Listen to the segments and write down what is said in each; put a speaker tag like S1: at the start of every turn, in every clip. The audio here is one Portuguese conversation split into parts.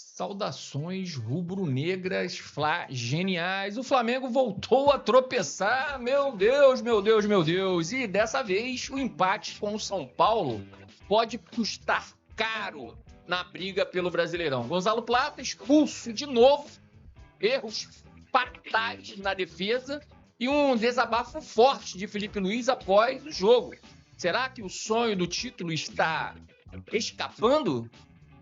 S1: Saudações rubro-negras geniais. O Flamengo voltou a tropeçar. Meu Deus, meu Deus, meu Deus. E dessa vez o empate com o São Paulo pode custar caro na briga pelo Brasileirão. Gonzalo Plata expulso de novo. Erros fatais na defesa e um desabafo forte de Felipe Luiz após o jogo. Será que o sonho do título está escapando?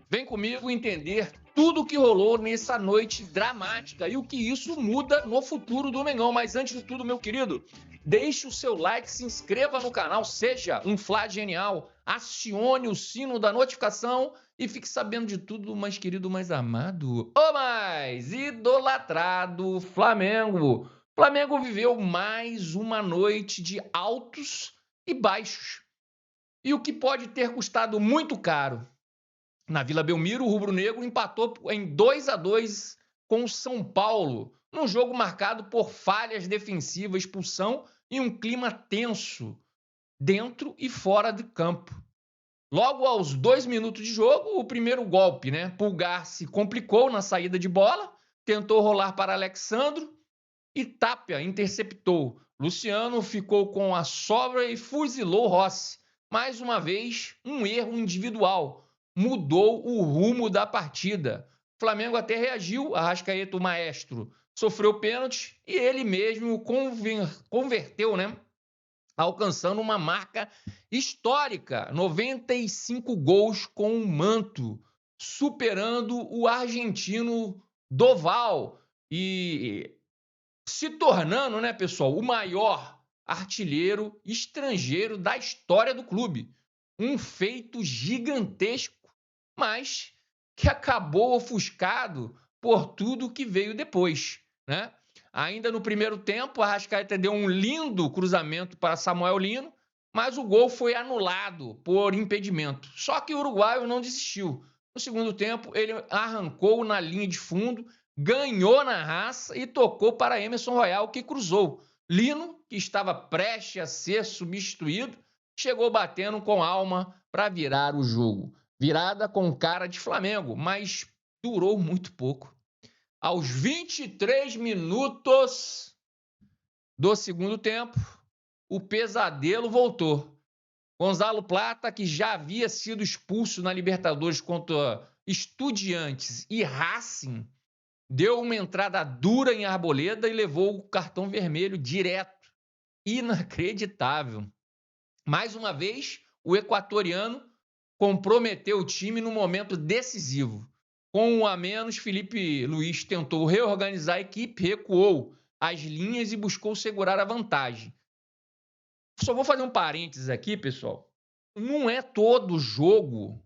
S1: Vem comigo entender tudo o que rolou nessa noite dramática e o que isso muda no futuro do Mengão. Mas antes de tudo, meu querido, deixe o seu like, se inscreva no canal, seja um Fla genial, acione o sino da notificação e fique sabendo de tudo, mais querido, mais amado, ou mais idolatrado Flamengo. Flamengo viveu mais uma noite de altos e baixos. E o que pode ter custado muito caro. Na Vila Belmiro, o rubro-negro empatou em 2-2 com o São Paulo, num jogo marcado por falhas defensivas, expulsão e um clima tenso dentro e fora de campo. Logo aos 2 minutos de jogo, o primeiro golpe, né? Pulgar se complicou na saída de bola, tentou rolar para Alexandro e Tapia interceptou. Luciano ficou com a sobra e fuzilou Rossi. Mais uma vez, um erro individual mudou o rumo da partida. O Flamengo até reagiu, Arrascaeta, o maestro, sofreu pênalti e ele mesmo converteu, né? Alcançando uma marca histórica, 95 gols com o manto, superando o argentino Doval e se tornando, né, pessoal, o maior artilheiro estrangeiro da história do clube. Um feito gigantesco, mas que acabou ofuscado por tudo que veio depois, né? Ainda no primeiro tempo, a Arrascaeta deu um lindo cruzamento para Samuel Lino, mas o gol foi anulado por impedimento. Só que o uruguaio não desistiu. No segundo tempo, ele arrancou na linha de fundo, ganhou na raça e tocou para Emerson Royal, que cruzou. Lino, que estava prestes a ser substituído, chegou batendo com alma para virar o jogo. Virada com cara de Flamengo, mas durou muito pouco. Aos 23 minutos do segundo tempo, o pesadelo voltou. Gonzalo Plata, que já havia sido expulso na Libertadores contra Estudiantes e Racing, deu uma entrada dura em Arboleda e levou o cartão vermelho direto. Inacreditável. Mais uma vez, o equatoriano comprometeu o time no momento decisivo. Com um a menos, Felipe Luiz tentou reorganizar a equipe, recuou as linhas e buscou segurar a vantagem. Só vou fazer um parênteses aqui, pessoal. Não é todo jogo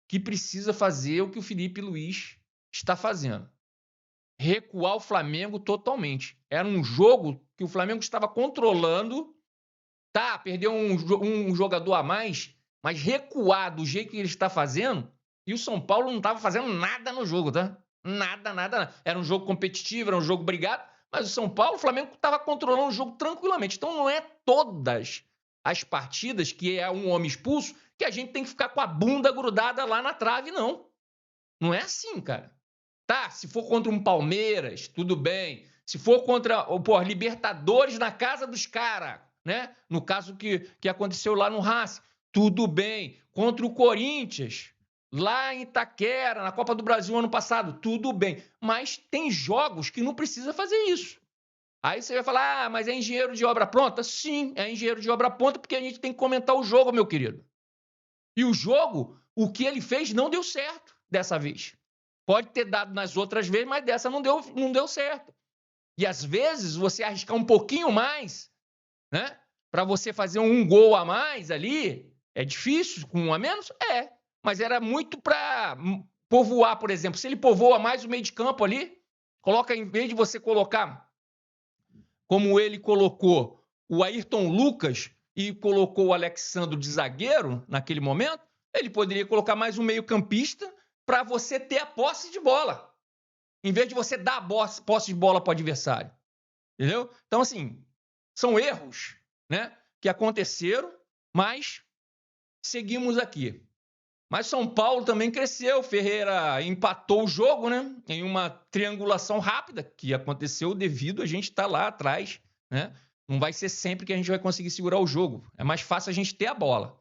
S1: que precisa fazer o que o Felipe Luiz está fazendo. Recuar o Flamengo totalmente. Era um jogo que o Flamengo estava controlando. Tá, perdeu um jogador a mais, mas recuar do jeito que ele está fazendo, e o São Paulo não estava fazendo nada no jogo, tá? Nada, nada, nada. Era um jogo competitivo, era um jogo brigado, mas o São Paulo, o Flamengo estava controlando o jogo tranquilamente. Então não é todas as partidas que é um homem expulso que a gente tem que ficar com a bunda grudada lá na trave, não. Não é assim, cara. Tá, se for contra um Palmeiras, tudo bem. Se for contra o Libertadores na casa dos caras, né? No caso que aconteceu lá no Racing, tudo bem. Contra o Corinthians, lá em Itaquera, na Copa do Brasil ano passado, tudo bem. Mas tem jogos que não precisa fazer isso. Aí você vai falar, mas é engenheiro de obra pronta? Sim, é engenheiro de obra pronta porque a gente tem que comentar o jogo, meu querido. E o jogo, o que ele fez não deu certo dessa vez. Pode ter dado nas outras vezes, mas dessa não deu certo. E às vezes você arriscar um pouquinho mais, né? Para você fazer um gol a mais ali, é difícil, com um a menos? É. Mas era muito para povoar, por exemplo. Se ele povoa mais o meio de campo ali, coloca, em vez de você colocar, como ele colocou, o Ayrton Lucas e colocou o Alexandro de zagueiro naquele momento, ele poderia colocar mais um meio-campista para você ter a posse de bola, em vez de você dar a posse de bola para o adversário. Entendeu? Então, assim, são erros, né, que aconteceram, mas seguimos aqui. Mas São Paulo também cresceu. Ferreira empatou o jogo, né? Em uma triangulação rápida que aconteceu devido a gente estar lá atrás, né? Não vai ser sempre que a gente vai conseguir segurar o jogo. É mais fácil a gente ter a bola,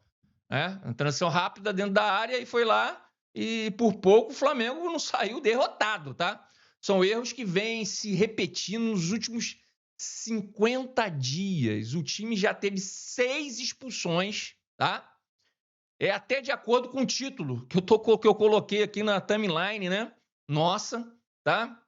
S1: né? Uma transição rápida dentro da área e foi lá e por pouco o Flamengo não saiu derrotado, tá? São erros que vêm se repetindo nos últimos 50 dias. O time já teve 6 expulsões, tá? É até de acordo com o título que eu coloquei aqui na timeline, né? Nossa, tá?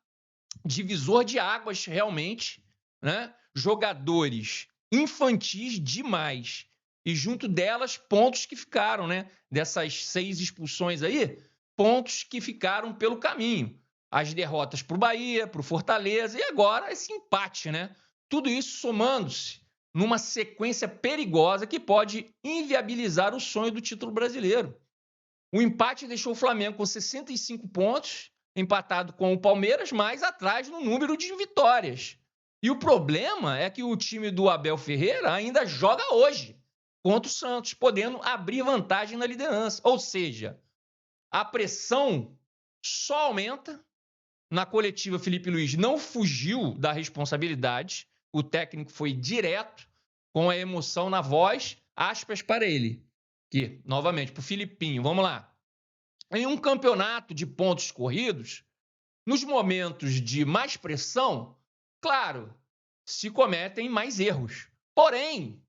S1: Divisor de águas, realmente, né? Jogadores infantis demais. E junto delas, pontos que ficaram, né? Dessas 6 expulsões aí, pontos que ficaram pelo caminho. As derrotas para o Bahia, para o Fortaleza e agora esse empate, né? Tudo isso somando-se numa sequência perigosa que pode inviabilizar o sonho do título brasileiro. O empate deixou o Flamengo com 65 pontos, empatado com o Palmeiras, mais atrás no número de vitórias. E o problema é que o time do Abel Ferreira ainda joga hoje contra o Santos, podendo abrir vantagem na liderança. Ou seja, a pressão só aumenta. Na coletiva, Felipe Luiz não fugiu da responsabilidade. O técnico foi direto, com a emoção na voz, aspas para ele. Que, novamente, para o Filipinho, vamos lá. Em um campeonato de pontos corridos, nos momentos de mais pressão, claro, se cometem mais erros. Porém,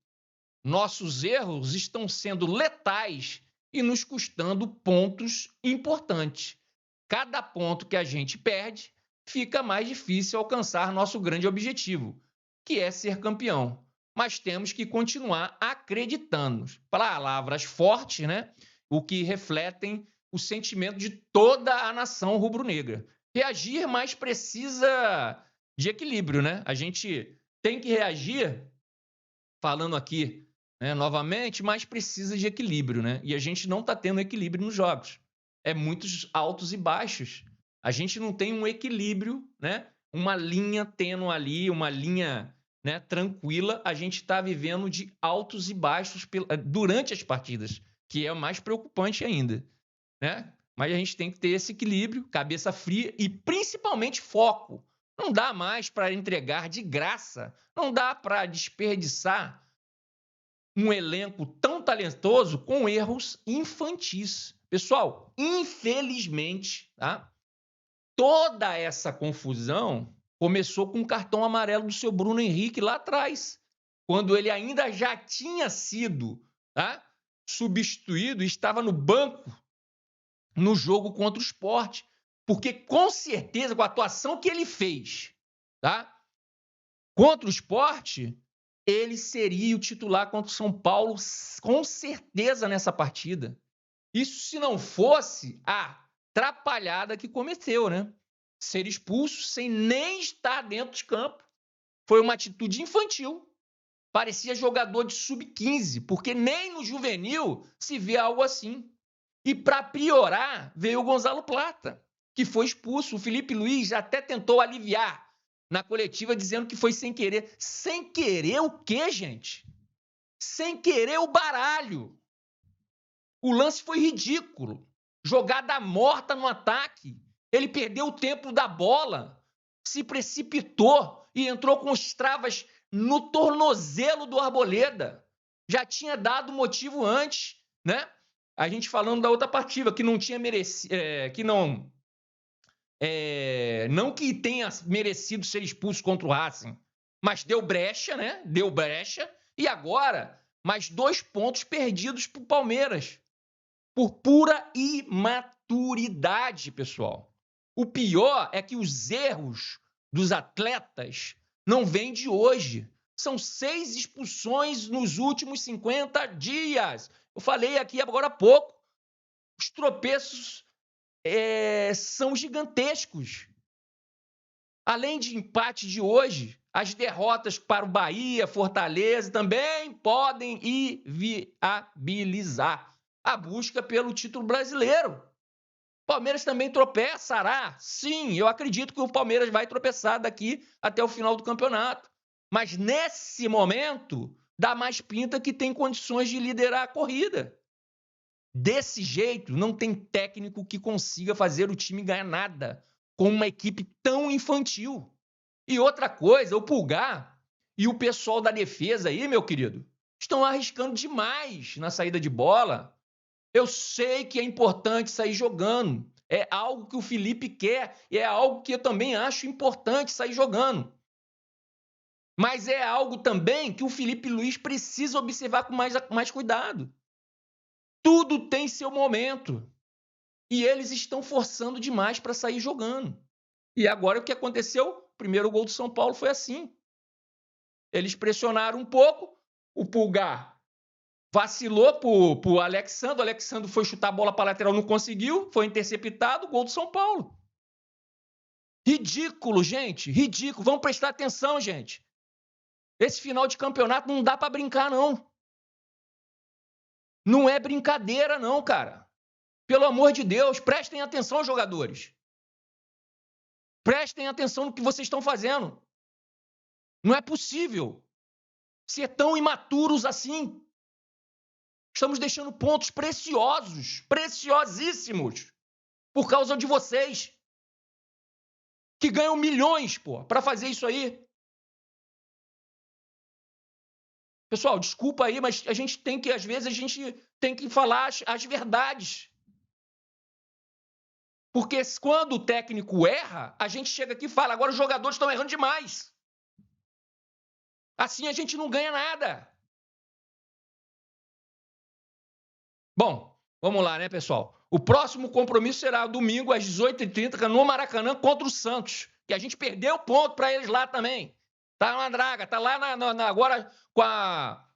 S1: nossos erros estão sendo letais e nos custando pontos importantes. Cada ponto que a gente perde, fica mais difícil alcançar nosso grande objetivo, que é ser campeão. Mas temos que continuar acreditando. Palavras fortes, né? O que refletem o sentimento de toda a nação rubro-negra. Reagir, mas precisa de equilíbrio, né? A gente tem que reagir, falando aqui, né, novamente, mas precisa de equilíbrio, né? E a gente não está tendo equilíbrio nos jogos. É muitos altos e baixos. A gente não tem um equilíbrio, né? Uma linha tênue ali, uma linha, né, tranquila. A gente está vivendo de altos e baixos durante as partidas, que é mais preocupante ainda, né? Mas a gente tem que ter esse equilíbrio, cabeça fria e principalmente foco. Não dá mais para entregar de graça, não dá para desperdiçar um elenco tão talentoso com erros infantis. Pessoal, infelizmente, tá? Toda essa confusão começou com o cartão amarelo do seu Bruno Henrique lá atrás, quando ele ainda já tinha sido, tá, substituído e estava no banco no jogo contra o Sport. Porque, com certeza, com a atuação que ele fez, tá, contra o Sport, ele seria o titular contra o São Paulo, com certeza, nessa partida. Isso se não fosse a atrapalhada que cometeu, né? Ser expulso sem nem estar dentro de campo. Foi uma atitude infantil. Parecia jogador de sub-15, porque nem no juvenil se vê algo assim. E para piorar, veio o Gonzalo Plata, que foi expulso. O Felipe Luiz até tentou aliviar na coletiva, dizendo que foi sem querer. Sem querer o quê, gente? Sem querer o baralho. O lance foi ridículo. Jogada morta no ataque. Ele perdeu o tempo da bola, se precipitou e entrou com as travas no tornozelo do Arboleda. Já tinha dado motivo antes, né? A gente falando da outra partida, que não tinha merecido, que não que tenha merecido ser expulso contra o Racing, mas deu brecha, né? Deu brecha. E agora, mais 2 pontos perdidos para o Palmeiras. Por pura imaturidade, pessoal. O pior é que os erros dos atletas não vêm de hoje. São 6 expulsões nos últimos 50 dias. Eu falei aqui agora há pouco. Os tropeços são gigantescos. Além de empate de hoje, as derrotas para o Bahia, Fortaleza também podem inviabilizar a busca pelo título brasileiro. Palmeiras também tropeçará. Sim, eu acredito que o Palmeiras vai tropeçar daqui até o final do campeonato. Mas nesse momento, dá mais pinta que tem condições de liderar a corrida. Desse jeito, não tem técnico que consiga fazer o time ganhar nada com uma equipe tão infantil. E outra coisa, o Pulgar e o pessoal da defesa aí, meu querido, estão arriscando demais na saída de bola. Eu sei que é importante sair jogando. É algo que o Felipe quer e é algo que eu também acho importante sair jogando. Mas é algo também que o Felipe Luiz precisa observar com mais cuidado. Tudo tem seu momento. E eles estão forçando demais para sair jogando. E agora o que aconteceu? O primeiro gol do São Paulo foi assim. Eles pressionaram um pouco, o Pulgar vacilou para o Alexandre, o Alexandre foi chutar a bola para a lateral, não conseguiu, foi interceptado, gol do São Paulo. Ridículo, gente, ridículo. Vamos prestar atenção, gente. Esse final de campeonato não dá para brincar, não. Não é brincadeira, não, cara. Pelo amor de Deus, prestem atenção, jogadores. Prestem atenção no que vocês estão fazendo. Não é possível ser tão imaturos assim. Estamos deixando pontos preciosos, preciosíssimos, por causa de vocês, que ganham milhões, para fazer isso aí. Pessoal, desculpa aí, mas a gente tem que, às vezes, a gente tem que falar as verdades. Porque quando o técnico erra, a gente chega aqui e fala, agora os jogadores estão errando demais. Assim a gente não ganha nada. Bom, vamos lá, né, pessoal? O próximo compromisso será domingo às 18h30 no Maracanã contra o Santos, que a gente perdeu ponto para eles lá também. Tá na draga, tá lá agora com a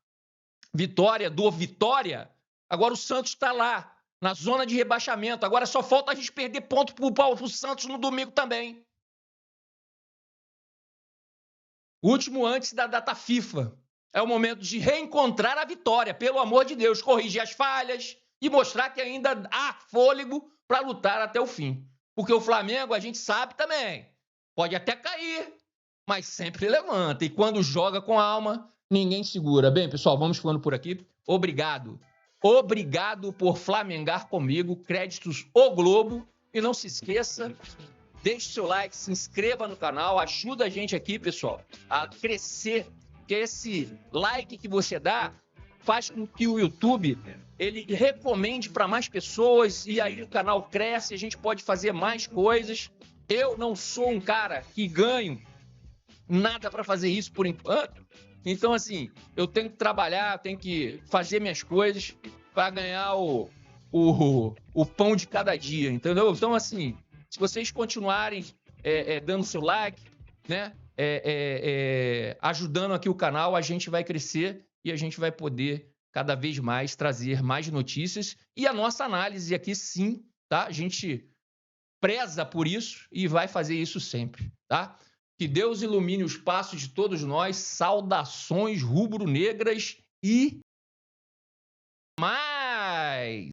S1: vitória do Vitória. Agora o Santos está lá, na zona de rebaixamento. Agora só falta a gente perder ponto pro Santos no domingo também. O último antes da data FIFA. É o momento de reencontrar a vitória, pelo amor de Deus, corrigir as falhas e mostrar que ainda há fôlego para lutar até o fim. Porque o Flamengo, a gente sabe também, pode até cair, mas sempre levanta. E quando joga com alma, ninguém segura. Bem, pessoal, vamos ficando por aqui. Obrigado. Obrigado por flamengar comigo. Créditos O Globo. E não se esqueça, deixe seu like, se inscreva no canal, ajuda a gente aqui, pessoal, a crescer. Que esse like que você dá faz com que o YouTube ele recomende para mais pessoas e aí o canal cresce, a gente pode fazer mais coisas. Eu não sou um cara que ganho nada para fazer isso por enquanto. Então, assim, eu tenho que trabalhar, tenho que fazer minhas coisas para ganhar o pão de cada dia, entendeu? Então, assim, se vocês continuarem dando seu like, né? Ajudando aqui o canal, a gente vai crescer e a gente vai poder cada vez mais trazer mais notícias e a nossa análise aqui sim, tá? A gente preza por isso e vai fazer isso sempre, tá? Que Deus ilumine os passos de todos nós, saudações rubro-negras e mais!